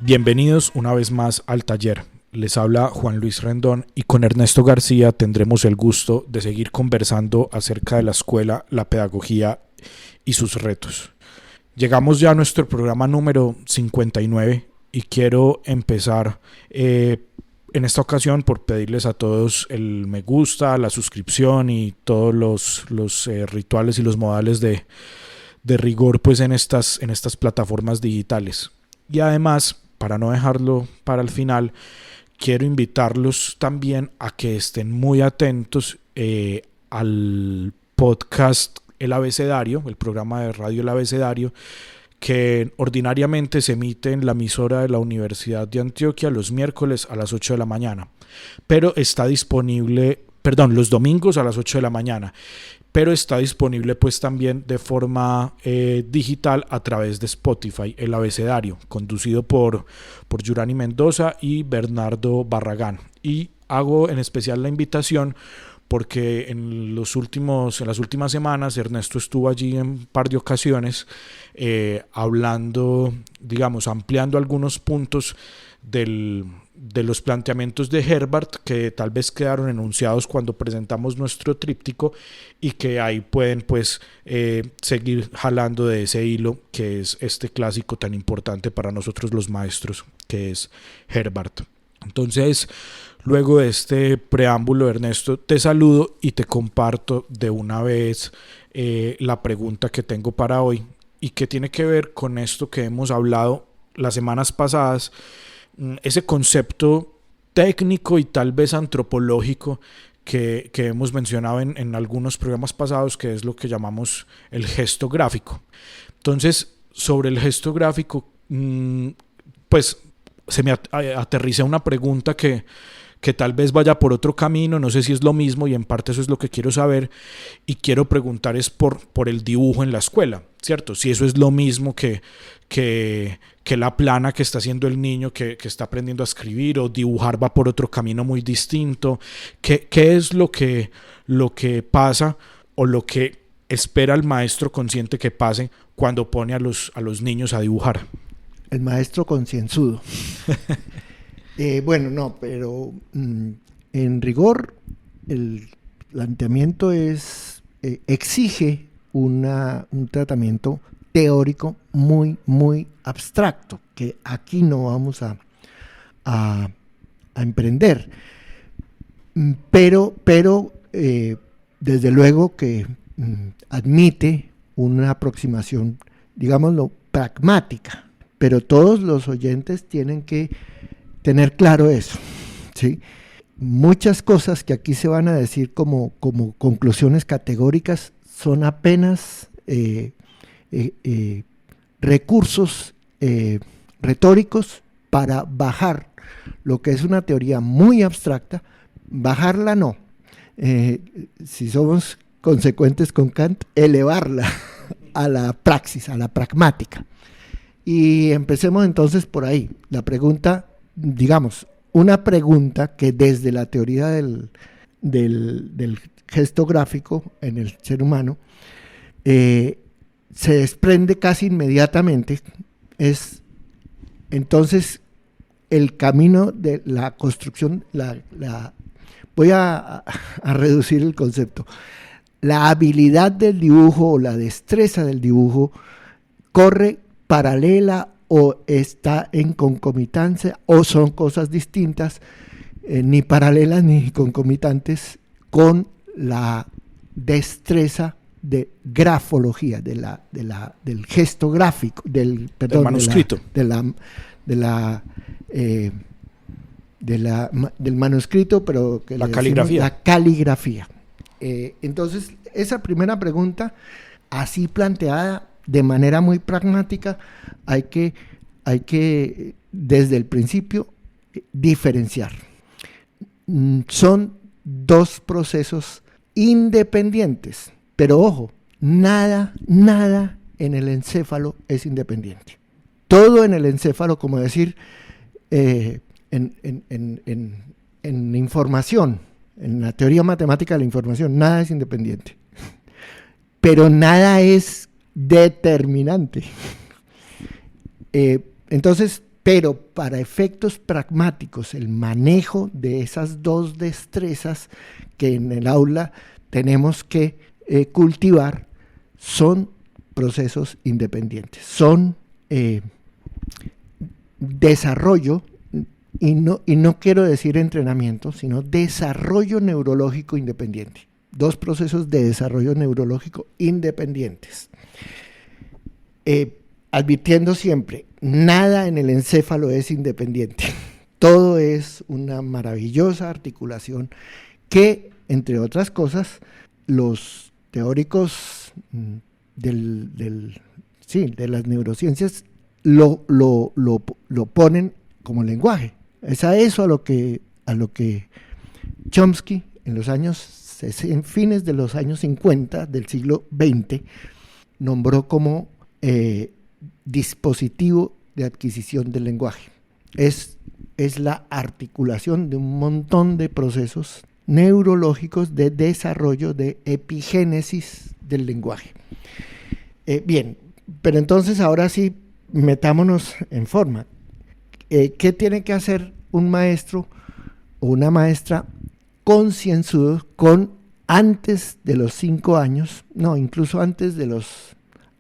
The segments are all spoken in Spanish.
Bienvenidos una vez más al taller. Les habla Juan Luis Rendón y con Ernesto García tendremos el gusto de seguir conversando acerca de la escuela, la pedagogía y sus retos. Llegamos ya a nuestro programa número 59 y quiero empezar en esta ocasión por pedirles a todos el me gusta, la suscripción y todos los rituales y los modales de rigor pues en estas plataformas digitales. Y además, para no dejarlo para el final, quiero invitarlos también a que estén muy atentos al podcast El Abecedario, el programa de radio El Abecedario, que ordinariamente se emite en la emisora de la Universidad de Antioquia los miércoles a las 8 de la mañana, pero está disponible, los domingos a las 8 de la mañana, pero está disponible pues también de forma digital a través de Spotify, El Abecedario, conducido por Yurani Mendoza y Bernardo Barragán. Y hago en especial la invitación porque en las últimas semanas Ernesto estuvo allí en un par de ocasiones hablando, ampliando algunos puntos de los planteamientos de Herbart que tal vez quedaron enunciados cuando presentamos nuestro tríptico y que ahí pueden pues seguir jalando de ese hilo que es este clásico tan importante para nosotros los maestros que es Herbart. Entonces, luego de este preámbulo, Ernesto, te saludo y te comparto de una vez la pregunta que tengo para hoy y que tiene que ver con esto que hemos hablado las semanas pasadas, ese concepto técnico y tal vez antropológico que hemos mencionado en algunos programas pasados, que es lo que llamamos el gesto gráfico. Entonces, sobre el gesto gráfico, pues se me aterriza una pregunta que tal vez vaya por otro camino, no sé si es lo mismo y en parte eso es lo que quiero saber y quiero preguntar es por el dibujo en la escuela, ¿cierto? Si eso es lo mismo que la plana que está haciendo el niño que está aprendiendo a escribir o dibujar va por otro camino muy distinto. ¿Qué es lo que pasa o lo que espera el maestro consciente que pase cuando pone a los niños a dibujar? El maestro concienzudo. Pero en rigor el planteamiento exige un tratamiento teórico muy, muy abstracto, que aquí no vamos a emprender. Pero desde luego que admite una aproximación, digámoslo, pragmática. Pero todos los oyentes tienen que tener claro eso, ¿sí? Muchas cosas que aquí se van a decir como conclusiones categóricas son apenas recursos retóricos para bajar lo que es una teoría muy abstracta, bajarla no, si somos consecuentes con Kant, elevarla a la praxis, a la pragmática. Y empecemos entonces por ahí. La pregunta, una pregunta que desde la teoría del gesto gráfico en el ser humano se desprende casi inmediatamente, es entonces el camino de la construcción, voy a reducir el concepto, la habilidad del dibujo o la destreza del dibujo corre paralela o está en concomitancia o son cosas distintas, ni paralelas ni concomitantes con la destreza de grafología, del gesto gráfico, del manuscrito, del manuscrito, pero que la caligrafía. La caligrafía. Entonces, esa primera pregunta, así planteada de manera muy pragmática, hay que desde el principio diferenciar. Son dos procesos independientes, pero ojo, nada en el encéfalo es independiente. Todo en el encéfalo, como decir, en información, en la teoría matemática de la información, nada es independiente, pero nada es determinante. Entonces, Pero para efectos pragmáticos, el manejo de esas dos destrezas que en el aula tenemos que cultivar son procesos independientes, son desarrollo, y no quiero decir entrenamiento, sino desarrollo neurológico independiente. Dos procesos de desarrollo neurológico independientes. Advirtiendo siempre, nada en el encéfalo es independiente. Todo es una maravillosa articulación que, entre otras cosas, los teóricos de las neurociencias lo ponen como lenguaje. Es a eso a lo que Chomsky en los fines de los años 50 del siglo XX nombró como dispositivo de adquisición del lenguaje. Es la articulación de un montón de procesos neurológicos de desarrollo de epigénesis del lenguaje. Bien, pero entonces ahora sí, metámonos en forma. ¿Qué tiene que hacer un maestro o una maestra concienzudo antes de los 5 años, no, incluso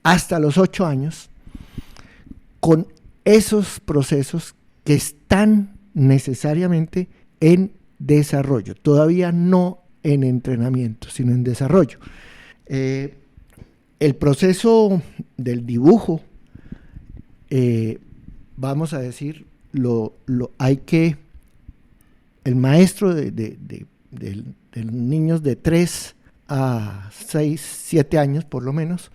hasta los 8 años, con esos procesos que están necesariamente en desarrollo, todavía no en entrenamiento, sino en desarrollo? El proceso del dibujo, vamos a decir, el maestro de niños de 3 a 6, 7 años por lo menos,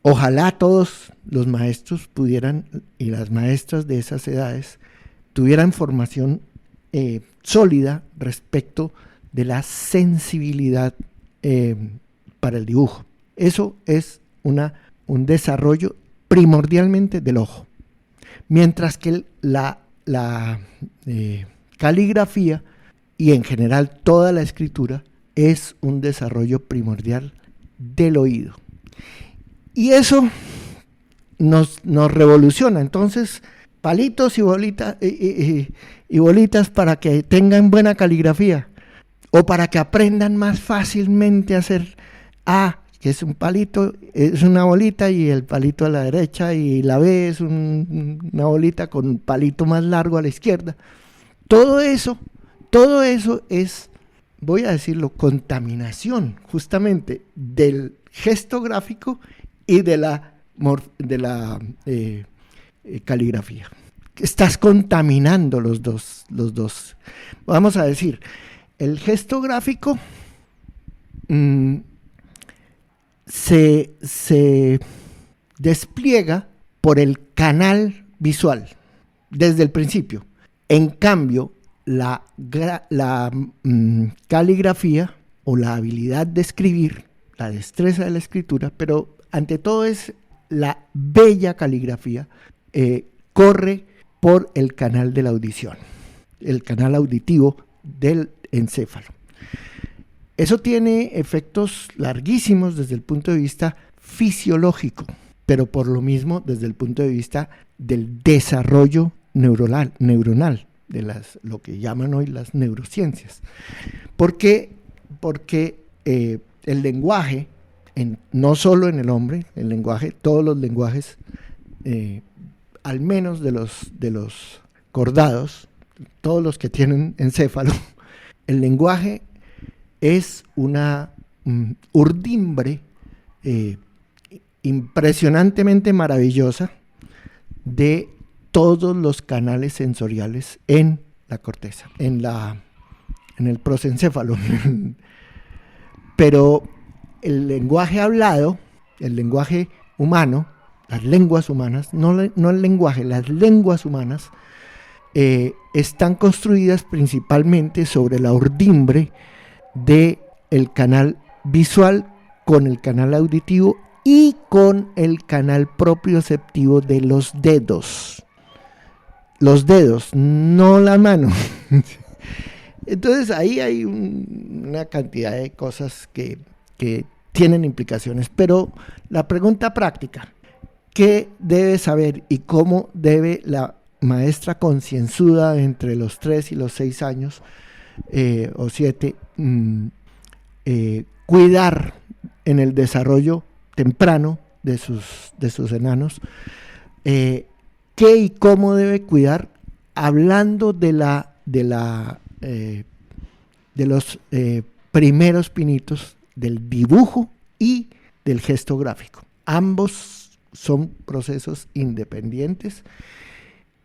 ojalá todos los maestros pudieran, y las maestras de esas edades, tuvieran formación sólida respecto de la sensibilidad para el dibujo. Eso es un desarrollo primordialmente del ojo, mientras que la caligrafía y en general toda la escritura es un desarrollo primordial del oído. Y eso nos revoluciona. Entonces, palitos y bolitas para que tengan buena caligrafía o para que aprendan más fácilmente a hacer que es un palito, es una bolita y el palito a la derecha, y la B es una bolita con un palito más largo a la izquierda. Todo eso es, voy a decirlo, contaminación justamente del gesto gráfico y de la caligrafía. Estás contaminando los dos. Vamos a decir, el gesto gráfico se despliega por el canal visual desde el principio. En cambio, la caligrafía o la habilidad de escribir, la destreza de la escritura, pero ante todo es la bella caligrafía, corre por el canal de la audición, el canal auditivo del encéfalo. Eso tiene efectos larguísimos desde el punto de vista fisiológico, pero por lo mismo desde el punto de vista del desarrollo neuronal de lo que llaman hoy las neurociencias. ¿Por qué? Porque el lenguaje, no solo en el hombre, el lenguaje, todos los lenguajes, al menos de los cordados, todos los que tienen encéfalo, el lenguaje es una urdimbre impresionantemente maravillosa de todos los canales sensoriales en la corteza, en el prosencéfalo. Pero el lenguaje hablado, el lenguaje humano, las lenguas humanas, no el lenguaje, las lenguas humanas están construidas principalmente sobre la urdimbre del canal visual con el canal auditivo y con el canal propioceptivo de los dedos. Los dedos, no la mano. Entonces ahí hay una cantidad de cosas que tienen implicaciones. Pero la pregunta práctica, ¿Qué debe saber y cómo debe la maestra concienzuda entre los 3 y los 6 años o 7 cuidar en el desarrollo temprano de sus enanos? ¿Qué y cómo debe cuidar? Hablando de los primeros pinitos del dibujo y del gesto gráfico. Ambos son procesos independientes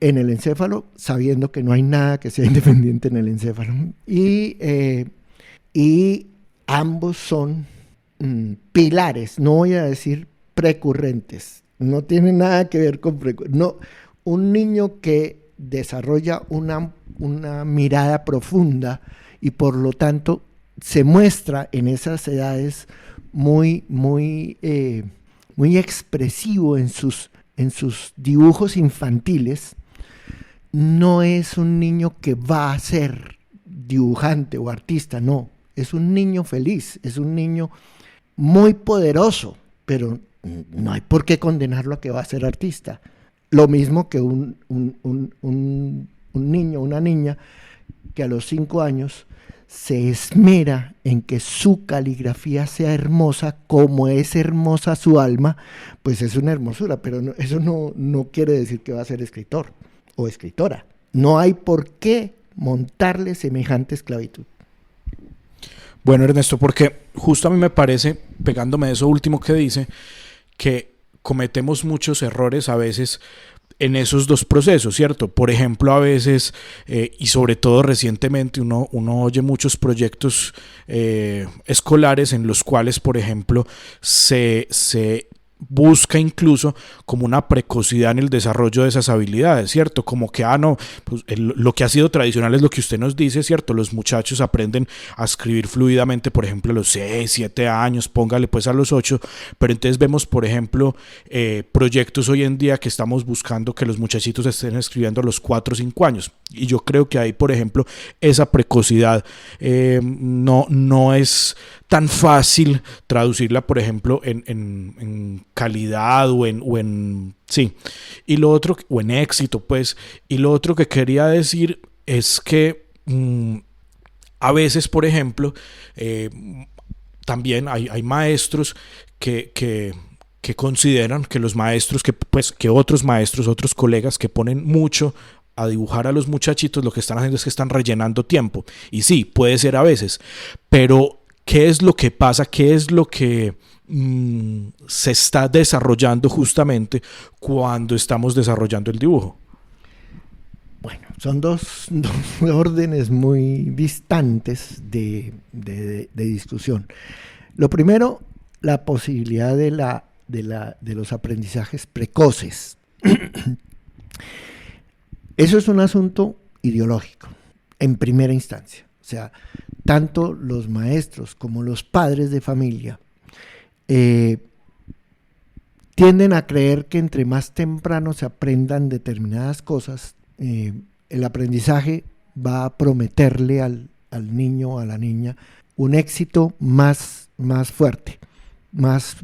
en el encéfalo, sabiendo que no hay nada que sea independiente en el encéfalo. Y ambos son pilares, no voy a decir precurrentes, no tiene nada que ver con no, un niño que desarrolla una mirada profunda y por lo tanto se muestra en esas edades muy expresivo en sus dibujos infantiles, no es un niño que va a ser dibujante o artista, no, es un niño feliz, es un niño muy poderoso, pero no hay por qué condenarlo a que va a ser artista. Lo mismo que un niño, una niña que a los 5 años se esmera en que su caligrafía sea hermosa como es hermosa su alma, pues es una hermosura, pero eso no quiere decir que va a ser escritor o escritora. No hay por qué montarle semejante esclavitud. Bueno, Ernesto, porque justo a mí me parece, pegándome de eso último que dice, que cometemos muchos errores a veces en esos dos procesos, ¿cierto? Por ejemplo, a veces, y sobre todo recientemente, uno oye muchos proyectos escolares en los cuales, por ejemplo, se busca incluso como una precocidad en el desarrollo de esas habilidades, ¿cierto? Como que, no, pues lo que ha sido tradicional es lo que usted nos dice, ¿cierto? Los muchachos aprenden a escribir fluidamente, por ejemplo, a los 6, 7 años, póngale pues a los 8, pero entonces vemos, por ejemplo, proyectos hoy en día que estamos buscando que los muchachitos estén escribiendo a los 4 o 5 años, y yo creo que ahí, por ejemplo, esa precocidad no es tan fácil traducirla, por ejemplo, en calidad o en sí, y lo otro, o en éxito, pues, y lo otro que quería decir es que a veces, por ejemplo, también hay maestros que consideran que los maestros, que otros maestros, otros colegas que ponen mucho a dibujar a los muchachitos, lo que están haciendo es que están rellenando tiempo, y sí, puede ser a veces, pero ¿qué es lo que pasa? ¿Qué es lo que se está desarrollando justamente cuando estamos desarrollando el dibujo? Bueno, son dos órdenes muy distantes de discusión. Lo primero, la posibilidad de los aprendizajes precoces. Eso es un asunto ideológico, en primera instancia. O sea, tanto los maestros como los padres de familia tienden a creer que entre más temprano se aprendan determinadas cosas, el aprendizaje va a prometerle al niño o a la niña un éxito más fuerte, más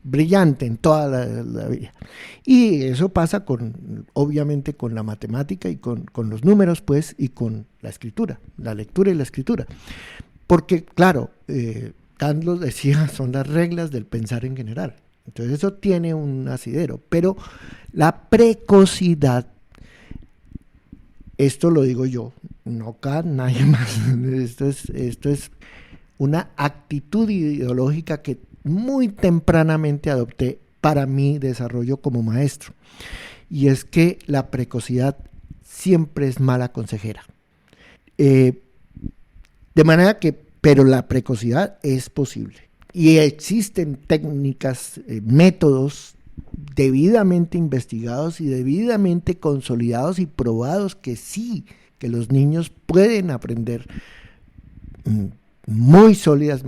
brillante en toda la vida. Y eso pasa obviamente con la matemática y con los números, pues, y con la escritura, la lectura y la escritura. Porque, claro, Kant lo decía, son las reglas del pensar en general. Entonces eso tiene un asidero, pero la precocidad, esto lo digo yo, no Kant, nadie más, esto es una actitud ideológica que muy tempranamente adopté para mi desarrollo como maestro, y es que la precocidad siempre es mala consejera. De manera que, pero la precocidad es posible, y existen técnicas, métodos debidamente investigados y debidamente consolidados y probados que sí, que los niños pueden aprender muy sólidas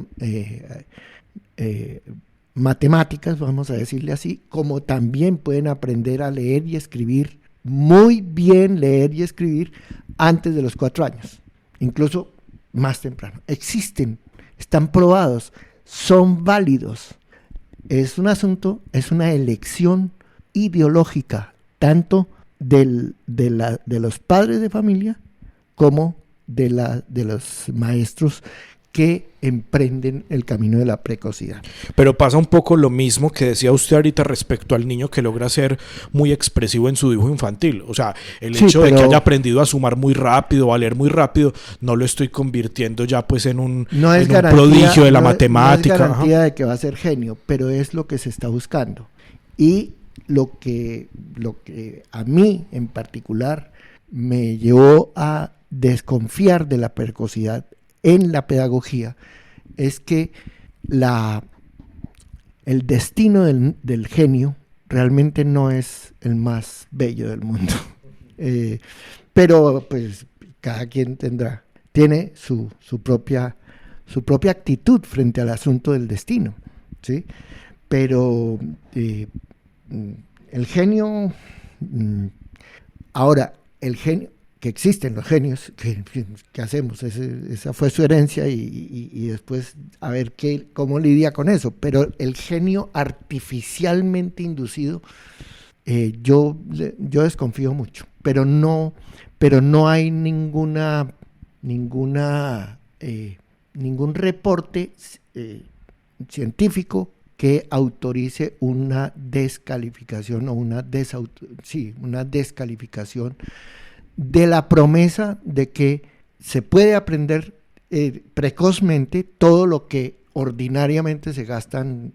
matemáticas, vamos a decirle así, como también pueden aprender a leer y escribir, muy bien leer y escribir antes de los 4 años, incluso más temprano. Existen, están probados, son válidos. es un asunto, es una elección ideológica, tanto de los padres de familia como de los maestros que emprenden el camino de la precocidad. Pero pasa un poco lo mismo que decía usted ahorita respecto al niño que logra ser muy expresivo en su dibujo infantil. O sea, el hecho de que haya aprendido a sumar muy rápido, a leer muy rápido, no lo estoy convirtiendo ya pues en un prodigio de la matemática. No es garantía de que va a ser genio, pero es lo que se está buscando. Y lo que a mí en particular me llevó a desconfiar de la precocidad en la pedagogía es que el destino del genio realmente no es el más bello del mundo. Pero pues cada quien tiene su propia actitud frente al asunto del destino, ¿sí? Pero el genio, ahora, el genio, que existen los genios, ¿qué hacemos? Esa fue su herencia y después a ver cómo lidia con eso. Pero el genio artificialmente inducido, yo desconfío mucho, pero no hay ningún reporte científico que autorice una descalificación o una descalificación de la promesa de que se puede aprender precozmente todo lo que ordinariamente se gasta en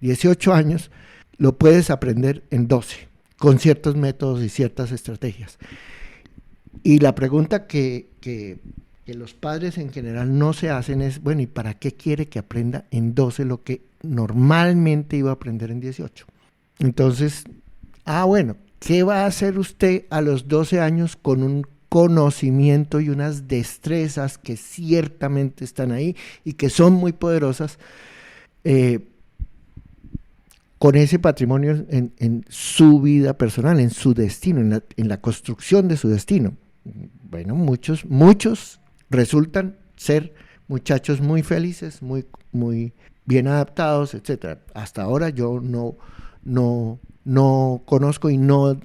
18 años, lo puedes aprender en 12, con ciertos métodos y ciertas estrategias. Y la pregunta que los padres en general no se hacen es, bueno, ¿y para qué quiere que aprenda en 12 lo que normalmente iba a aprender en 18? Entonces, bueno, ¿qué va a hacer usted a los 12 años con un conocimiento y unas destrezas que ciertamente están ahí y que son muy poderosas con ese patrimonio en su vida personal, en su destino, en la construcción de su destino? Bueno, muchos resultan ser muchachos muy felices, muy bien adaptados, etcétera. Hasta ahora yo no conozco y no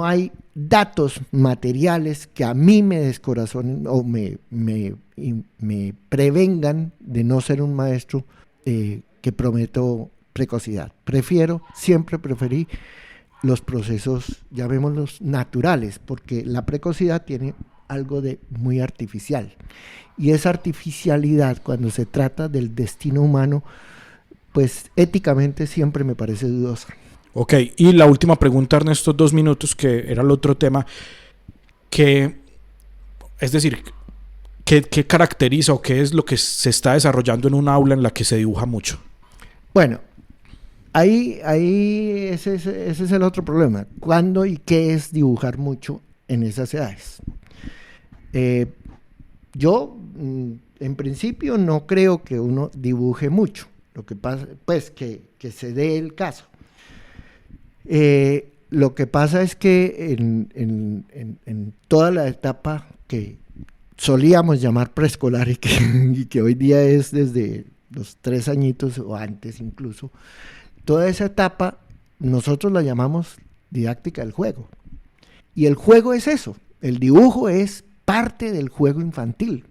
hay datos materiales que a mí me descorazonen o me prevengan de no ser un maestro que prometo precocidad. Siempre preferí los procesos, llamémoslos naturales, porque la precocidad tiene algo de muy artificial. Y esa artificialidad, cuando se trata del destino humano, pues éticamente siempre me parece dudosa. Ok, y la última pregunta, Ernesto, 2 minutos, que era el otro tema, ¿qué caracteriza o qué es lo que se está desarrollando en un aula en la que se dibuja mucho? Bueno, ahí ese es el otro problema. ¿Cuándo y qué es dibujar mucho en esas edades? Yo, en principio, no creo que uno dibuje mucho. Lo que pasa, pues, que se dé el caso. Lo que pasa es que en toda la etapa que solíamos llamar preescolar y que hoy día es desde los 3 añitos o antes incluso, toda esa etapa nosotros la llamamos didáctica del juego. Y el juego es eso, el dibujo es parte del juego infantil,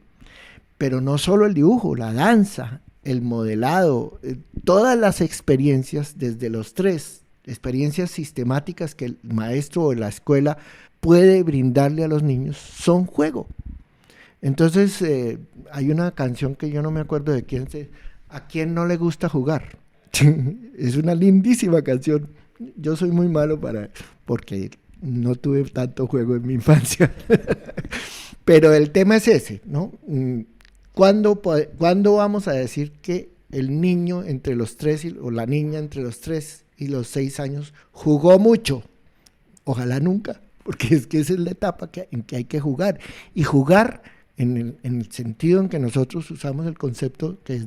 pero no solo el dibujo, la danza, el modelado, todas las experiencias desde los 3, experiencias sistemáticas que el maestro o la escuela puede brindarle a los niños, son juego. Entonces, hay una canción que yo no me acuerdo de quién, ¿a quién no le gusta jugar? Es una lindísima canción. Yo soy muy malo porque no tuve tanto juego en mi infancia. Pero el tema es ese, ¿no? ¿Cuándo vamos a decir que el niño entre los 3 o la niña entre los 3 y los 6 años jugó mucho? Ojalá nunca, porque es que esa es la etapa en que hay que jugar. Y jugar en el sentido en que nosotros usamos el concepto, que es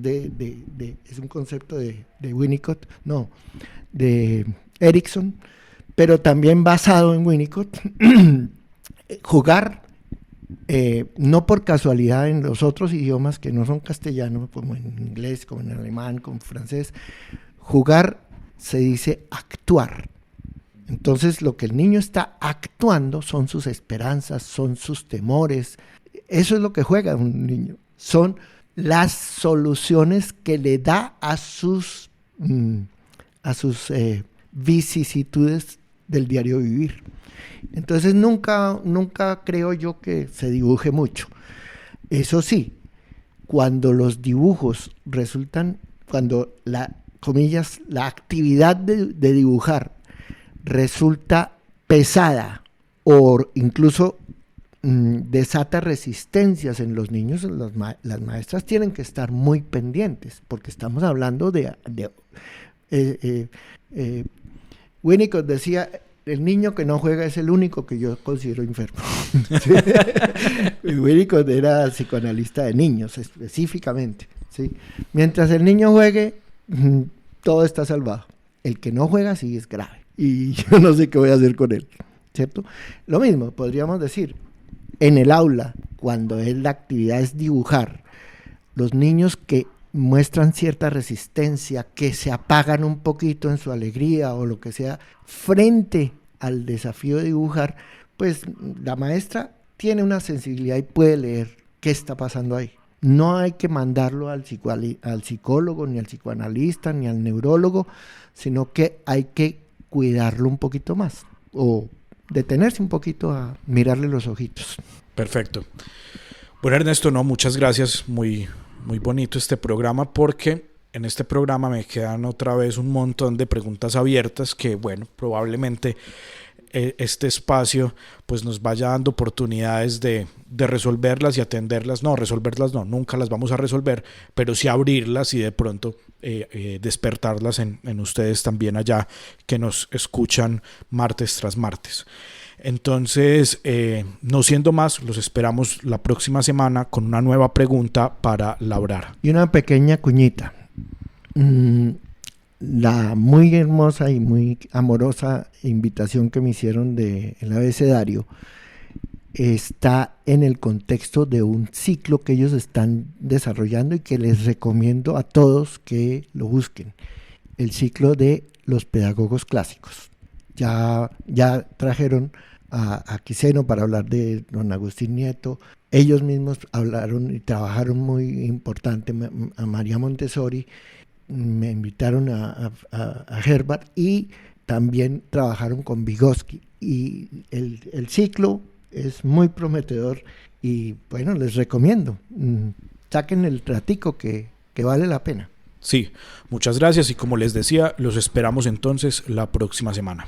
es un concepto de Winnicott, no, de Erickson, pero también basado en Winnicott. Jugar no por casualidad en los otros idiomas que no son castellano, como en inglés, como en alemán, como en francés, jugar se dice actuar. Entonces lo que el niño está actuando son sus esperanzas, son sus temores. Eso es lo que juega un niño. Son las soluciones que le da a sus vicisitudes del diario vivir. Entonces nunca creo yo que se dibuje mucho. Eso sí, cuando los dibujos resultan, cuando la actividad de dibujar resulta pesada o incluso desata resistencias en los niños, las maestras tienen que estar muy pendientes, porque estamos hablando Winnicott decía, el niño que no juega es el único que yo considero enfermo. Winnicott era psicoanalista de niños específicamente, ¿sí? Mientras el niño juegue, todo está salvado. El que no juega sí es grave y yo no sé qué voy a hacer con él, ¿cierto? Lo mismo podríamos decir en el aula, cuando la actividad es dibujar, los niños que muestran cierta resistencia, que se apagan un poquito en su alegría o lo que sea, frente al desafío de dibujar, pues la maestra tiene una sensibilidad y puede leer qué está pasando ahí. No hay que mandarlo al psicólogo, ni al psicoanalista, ni al neurólogo, sino que hay que cuidarlo un poquito más, o detenerse un poquito a mirarle los ojitos. Perfecto. Bueno, Ernesto, muchas gracias. Muy bonito este programa, porque en este programa me quedan otra vez un montón de preguntas abiertas que, bueno, probablemente este espacio pues nos vaya dando oportunidades de resolverlas y atenderlas. No, resolverlas no, nunca las vamos a resolver, pero sí abrirlas y de pronto despertarlas en ustedes también allá que nos escuchan martes tras martes. Entonces, no siendo más, los esperamos la próxima semana con una nueva pregunta para labrar. Y una pequeña cuñita. La muy hermosa y muy amorosa invitación que me hicieron del abecedario está en el contexto de un ciclo que ellos están desarrollando y que les recomiendo a todos que lo busquen. El ciclo de los pedagogos clásicos. Ya trajeron a Quiseno para hablar de don Agustín Nieto. Ellos mismos hablaron y trabajaron muy importante, a María Montessori, me invitaron a Herbart y también trabajaron con Vygotsky. Y el ciclo es muy prometedor y bueno, les recomiendo. Saquen el ratico que vale la pena. Sí, muchas gracias y como les decía, los esperamos entonces la próxima semana.